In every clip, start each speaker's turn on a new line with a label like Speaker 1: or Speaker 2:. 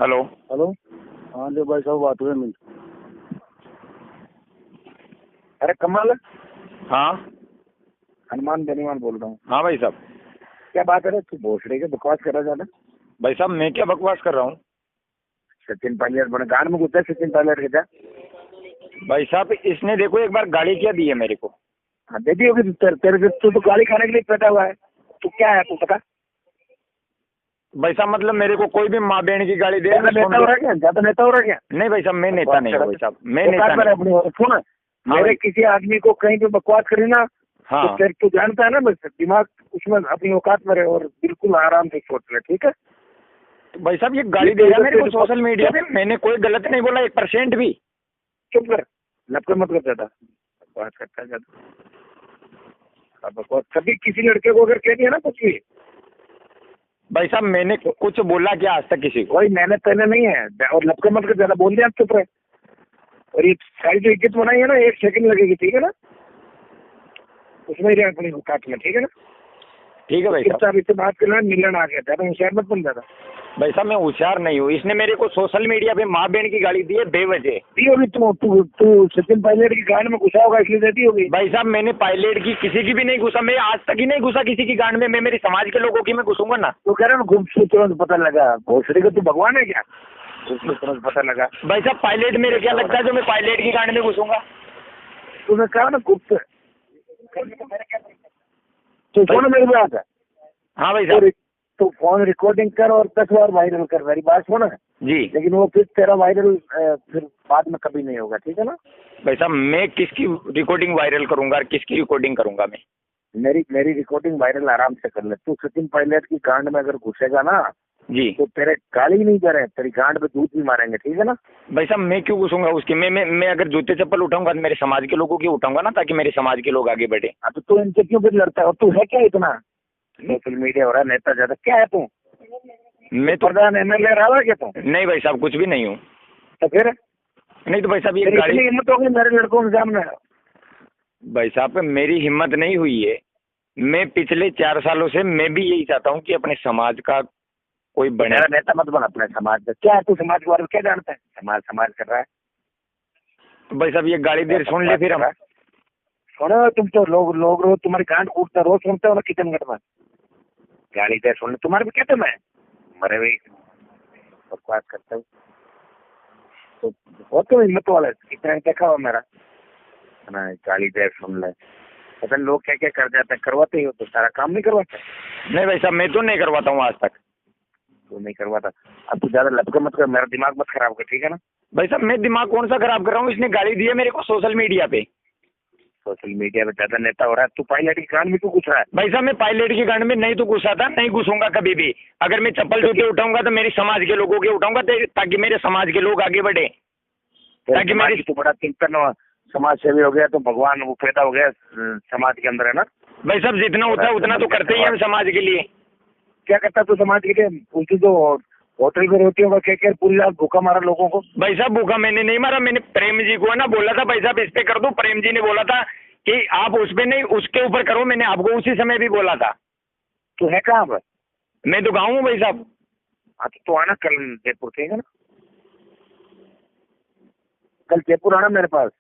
Speaker 1: Hello.
Speaker 2: Hello. हाँ जी भाई साहब, बात हुई मिल। अरे कमाल,
Speaker 1: हाँ
Speaker 2: हनुमान बेनीवाल बोल रहा हूँ।
Speaker 1: हाँ भाई साहब।
Speaker 2: क्या बात है रे, तू भोसड़ी के बकवास कर रहा ज्यादा।
Speaker 1: भाई साहब मैं क्या बकवास कर रहा हूँ?
Speaker 2: सचिन पायलट बड़े गान में घुसा है, सचिन पायलट के जा।
Speaker 1: भाई साहब इसने देखो एक बार गाड़ी क्या दी है मेरे को।
Speaker 2: हाँ दे दी होगी, तेरे तू तो गाली खाने के लिए पैदा हुआ है। तू क्या है, तू पता?
Speaker 1: भाई साहब मतलब मेरे को कोई भी माँ बहन की गाड़ी दे
Speaker 2: ज्यादा नेता हो रहा है क्या? ज्यादा नेता हो रहा है क्या?
Speaker 1: नहीं भाई साहब मैं नेता नहीं हूँ भाई साहब, मैं नेता
Speaker 2: औकात में रह
Speaker 1: नहीं।
Speaker 2: अपनी। सुन, मेरे
Speaker 1: भाई।
Speaker 2: किसी आदमी को कहीं पे बकवास करी ना,
Speaker 1: हाँ
Speaker 2: तो तेरे तू जानता है ना, बस दिमाग उसमें अपनी औकात में रहे और बिल्कुल आराम से सोच ले, ठीक है?
Speaker 1: तो भाई साहब ये गाड़ी दे रहा है मेरे को सोशल मीडिया पे, मैंने कोई गलत नहीं बोला 1% भी।
Speaker 2: चुप कर, लपके मत कर ज्यादा, बकवास करता है ज्यादा। अब बकवास कभी किसी लड़के को अगर कह दिया ना कुछ भी,
Speaker 1: भाई साहब मैंने कुछ बोला क्या आज तक किसी को?
Speaker 2: कोई मेहनत पहले नहीं है और लपके मत कर ज्यादा, बोल दिया चुप रहे। और ये सारी जो इज्जत बनाई है ना, 1 सेकंड लगेगी, ठीक है ना? उसमें ही रहे अपनी औकात में, ठीक है ना?
Speaker 1: ठीक है भाई साहब।
Speaker 2: चुपचाप इससे बात करना, मिलना आ गया था, होशियार मत बन ज्यादा।
Speaker 1: भाई साहब मैं होशियार नहीं हूँ, इसने मेरे को सोशल मीडिया पे माँ बहन की गाड़ी दी है बेवजह।
Speaker 2: दी होगी, तू सचिन पायलट की गांड में घुसा होगा इसलिए देती होगी।
Speaker 1: भाई साहब मैंने पायलट की किसी की भी नहीं घुसा, मैं आज तक ही नहीं घुसा किसी की गांड में, मैं मेरी समाज के लोगों की मैं घुसूंगा ना।
Speaker 2: तो कह रहा ना, घुस से तुरंत पता लगा भोसड़ी का, तू भगवान है क्या? घुस से तुरंत पता लगा।
Speaker 1: भाई साहब पायलट मेरे क्या लगता है जो मैं पायलट की गांड में घुसूंगा?
Speaker 2: तूने कहा ना गुप्त, तो फोन मेरे पे आता है।
Speaker 1: हाँ भाई साहब।
Speaker 2: तो फोन रिकॉर्डिंग कर और 10 बार वायरल कर, मेरी बात सुन।
Speaker 1: जी।
Speaker 2: लेकिन वो फिर तेरा वायरल फिर बाद में कभी नहीं होगा, ठीक है ना?
Speaker 1: भाई साहब मैं किसकी रिकॉर्डिंग वायरल करूंगा और किसकी रिकॉर्डिंग करूंगा मैं?
Speaker 2: मेरी रिकॉर्डिंग वायरल आराम से कर ले। तू सचिन पायलट की गांड में अगर घुसेगा ना,
Speaker 1: जी।
Speaker 2: तो तेरे गाली नहीं करे, तेरी गांड में दूध भी मारेंगे, ठीक है ना?
Speaker 1: भाई साहब मैं क्यों घुसूंगा उसकी? मैं अगर जूते चप्पल उठाऊंगा तो मेरे समाज के लोगों की उठाऊंगा ना, ताकि मेरे समाज के लोग आगे बढ़े।
Speaker 2: अब तो तू इनसे क्यों फिर लड़ता है? और तू है क्या इतना? सोशल मीडिया हो रहा है, नेता ज्यादा क्या है तू?
Speaker 1: मैं तो
Speaker 2: प्रधान MLA रहा है क्या तू?
Speaker 1: नहीं भाई साहब कुछ भी नहीं हूँ।
Speaker 2: तो फिर
Speaker 1: नहीं तो भाई साहब ये
Speaker 2: तेरी
Speaker 1: गाड़ी।
Speaker 2: इतनी हिम्मत होगी मेरे लड़कों के सामने?
Speaker 1: भाई साहब मेरी हिम्मत नहीं हुई है। मैं पिछले 4 सालों से मैं भी यही चाहता हूँ कि अपने समाज का कोई बने।
Speaker 2: मेरा नेता मत बना अपने समाज का। क्या है तू समाज के बारे में क्या जानता है? समाज कर रहा है।
Speaker 1: तो भाई साहब ये गाड़ी देर सुन ले फिर हम।
Speaker 2: सुनो, तुम तो लोग रोज तुम्हारी कांड कूटता रोज सुनते हो ना किचनगढ़ में। गाली दे सुन, तुम्हारे भी कहते मैं मरे हुए बकवास करते हो। तो बहुत तो हिम्मत वाला है, कितना देखा हो मेरा ना, गाली दे सुन ले। पता नहीं लोग क्या क्या कर जाते हैं, करवाते ही हो तो सारा काम नहीं करवाते।
Speaker 1: नहीं भाई साहब मैं तो नहीं करवाता हूँ आज तक।
Speaker 2: तो नहीं करवाता। अब तू ज्यादा लपके मत कर, मेरा दिमाग मत खराब कर, ठीक है ना?
Speaker 1: भाई साहब मैं दिमाग कौन सा खराब कर रहा हूँ? इसने गाली दी है मेरे को सोशल मीडिया पे।
Speaker 2: सोशल मीडिया पे ज्यादा नेता हो रहा है तू। पायलट की कान में क्यों घुस रहा है?
Speaker 1: भाई साहब मैं पायलट की गांड में नहीं तो घुसा था, नहीं घुसूंगा कभी भी। अगर मैं चप्पल जूते उठाऊंगा तो मेरी समाज के लोगों के उठाऊंगा, ताकि मेरे समाज के लोग आगे बढ़े। ताकि मेरी
Speaker 2: तो बड़ा चिंतन समाज सेवी हो गया, तो भगवान वो पैदा हो गया समाज के अंदर, है ना?
Speaker 1: भाई साहब जितना होता है उतना तो करते ही हम समाज के लिए।
Speaker 2: क्या करता तू समाज के लिए? उनकी जो होटल में रोटी होगा क्या क्या पूरी रात भूखा मारा लोगों को?
Speaker 1: भाई साहब भूखा मैंने नहीं मारा, मैंने प्रेम जी को है ना बोला था भाई साहब इस पे कर दो। प्रेम जी ने बोला था कि आप उस पे नहीं उसके ऊपर करो, मैंने आपको उसी समय भी बोला था।
Speaker 2: तू है कहाँ पर?
Speaker 1: मैं तो गाँव हूँ भाई साहब।
Speaker 2: हाँ तो तू आना कल जयपुर, ठीक है ना? कल जयपुर आना मेरे पास।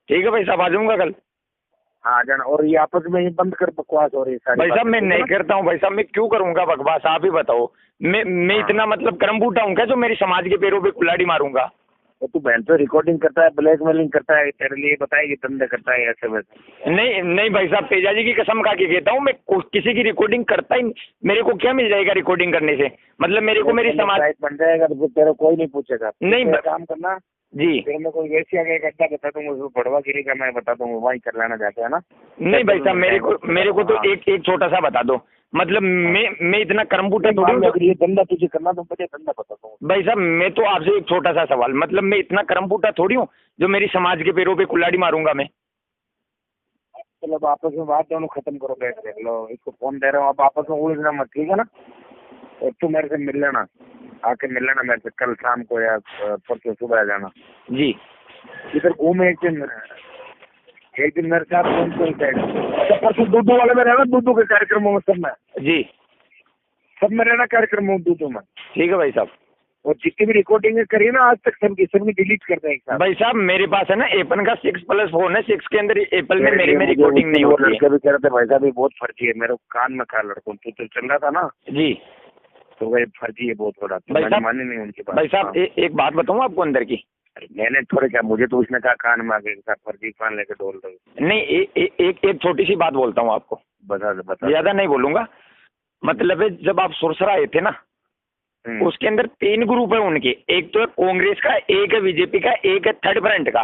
Speaker 1: ठीक है भाई साहब आ जाऊंगा कल।
Speaker 2: हाँ आ जाना। और ये आपस में ही बंद कर बकवास और ये सारी
Speaker 1: भाई साहब मैं
Speaker 2: बातें,
Speaker 1: नहीं करता हूँ भाई साहब, मैं क्यों करूंगा बकवास? आप ही बताओ। मैं इतना मतलब कर्म बूटा हूँ क्या जो मेरी समाज के पैरों पे कुल्हाड़ी मारूंगा?
Speaker 2: तो तू बहन तो रिकॉर्डिंग करता है, ब्लैकमेलिंग करता है, तेरे लिए बताए ये धंधे करता है ऐसे वैसे।
Speaker 1: नहीं नहीं भाई साहब तेजा जी की कसम खा के कहता हूँ मैं किसी की रिकॉर्डिंग करता ही। मेरे को क्या मिल जाएगा रिकॉर्डिंग करने से? मतलब मेरे को मेरी समाज
Speaker 2: बन जाएगा तो फिर तेरे कोई नहीं पूछेगा।
Speaker 1: नहीं
Speaker 2: काम करना
Speaker 1: जी।
Speaker 2: फिर मैं कोई वैसे आगे गड्ढा बता दूंगा, उसको बढ़वा गिरी का मैं बता दूंगा, वहीं कर लेना जाके, है ना?
Speaker 1: नहीं भाई साहब मेरे को तो एक छोटा सा बता दो। मतलब मैं इतना कर्मबूटा थोड़ी हूँ।
Speaker 2: अगर ये धंधा तुझे करना तो मुझे धंधा बता दूंगा।
Speaker 1: भाई साहब मैं तो आपसे एक छोटा सा सवाल, मतलब मैं इतना कर्मबूटा थोड़ी हूँ जो मेरी समाज के पैरों पे कुल्हाड़ी मारूंगा मैं।
Speaker 2: चलो अब आपस में बात दोनों खत्म करो, बैठ देख लो। इसको फोन दे रहा हूँ, आप आपस में उलझना मत, ठीक है ना? और तू मेरे से मिल लेना, आके मिल लेना मेरे से कल शाम को या परसों सुबह आ जाना।
Speaker 1: जी।
Speaker 2: इधर घूमे एक दिन मेरे साथ घूम कोई साइड। अच्छा परसों दूधू वाले में रहना, दूधू के कार्यक्रमों में सब में।
Speaker 1: जी
Speaker 2: सब में रहना कार्यक्रम में, दूधू में।
Speaker 1: ठीक है भाई साहब।
Speaker 2: और जितनी भी रिकॉर्डिंग करी ना आज तक सबकी डिलीट कर दें एक साथ।
Speaker 1: भाई साहब मेरे पास है ना एपल का 6+ फोन है, 6 के अंदर एपल में मेरी रिकॉर्डिंग नहीं होती है।
Speaker 2: लड़के भी कह रहे थे भाई साहब ये बहुत फर्जी है, मेरे कान में कहा लड़कों तू तो चल रहा था ना
Speaker 1: जी
Speaker 2: तो वही फर्जी है बहुत बड़ा, तो
Speaker 1: भाई
Speaker 2: मैंने
Speaker 1: साहब,
Speaker 2: मानी नहीं उनकी बात।
Speaker 1: भाई साहब एक बात बताऊं आपको अंदर की।
Speaker 2: मैंने थोड़े क्या, मुझे तो उसने कहा कान में आगे फर्जी कान लेके डोल रहे।
Speaker 1: नहीं एक छोटी सी बात बोलता हूँ आपको,
Speaker 2: बता
Speaker 1: ज्यादा नहीं बोलूंगा। मतलब है जब आप सुरसरा आए थे ना, उसके अंदर 3 ग्रुप है उनके, एक तो है कांग्रेस का, एक है बीजेपी का, एक है थर्ड फ्रंट का।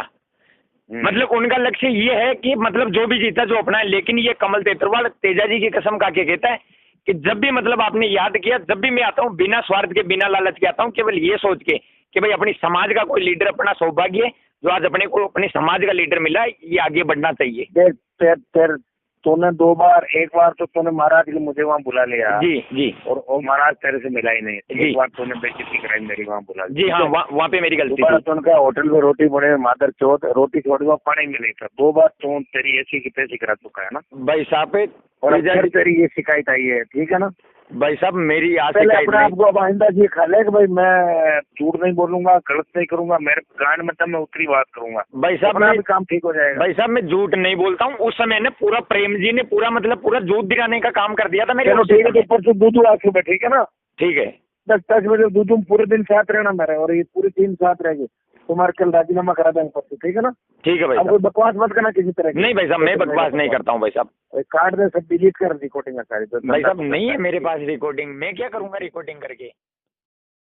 Speaker 1: मतलब उनका लक्ष्य ये है कि मतलब जो भी जीता जो अपना है। लेकिन ये कमल तेतरवाल तेजा जी की कसम खा के कहता है कि जब भी मतलब आपने याद किया, जब भी मैं आता हूँ बिना स्वार्थ के बिना लालच के आता हूँ, केवल ये सोच के कि भाई अपनी समाज का कोई लीडर, अपना सौभाग्य है जो आज अपने को अपने समाज का लीडर मिला है, ये आगे बढ़ना चाहिए।
Speaker 2: तूने 2 बार, एक बार तो तूने महाराज के मुझे वहाँ बुला लिया
Speaker 1: जी जी,
Speaker 2: और महाराज तेरे से मिला ही नहीं। एक बार तूने बेइज्जती कराई मेरी वहाँ बुला
Speaker 1: जी हाँ, वहाँ पे मेरी गलती थी।
Speaker 2: तूने कहा होटल में रोटी बने मादर चौथ, रोटी छोड़ी वहाँ पानी में नहीं था। 2 बार तू तेरी ऐसी की तैसी करा चुका है ना
Speaker 1: भाई साहब।
Speaker 2: और फिर तेरी ये शिकायत आई है, ठीक है ना
Speaker 1: भाई साहब मेरी आज
Speaker 2: पहले अपने आप को अब आइंदा ये खा ले कि भाई मैं झूठ नहीं बोलूंगा, गलत नहीं करूंगा, मेरे गांड में तब मैं उतरी बात करूंगा
Speaker 1: भाई साहब,
Speaker 2: अपना भी काम ठीक हो जाएगा।
Speaker 1: भाई साहब मैं झूठ नहीं बोलता हूँ। उस समय ने पूरा प्रेम जी ने पूरा मतलब पूरा झूठ दिखाने का काम कर दिया था मेरे।
Speaker 2: चलो ठीक है, तो परसों दूध आ सुबह, ठीक है ना?
Speaker 1: ठीक है
Speaker 2: 10 बजे दूध पूरे दिन साथ रहना मेरे, और ये पूरी टीम साथ रहेगी। तुम्हारे कल राजीनामा करा देंगे परसों, ठीक है ना?
Speaker 1: ठीक है भाई
Speaker 2: अब कोई बकवास मत करना किसी तरह की।
Speaker 1: नहीं भाई साहब, मैं बकवास नहीं करता हूँ भाई साहब।
Speaker 2: कार्ड में सब डिलीट कर रिकॉर्डिंग सारी।
Speaker 1: भाई साहब नहीं है मेरे पास रिकॉर्डिंग, मैं क्या करूंगा रिकॉर्डिंग करके।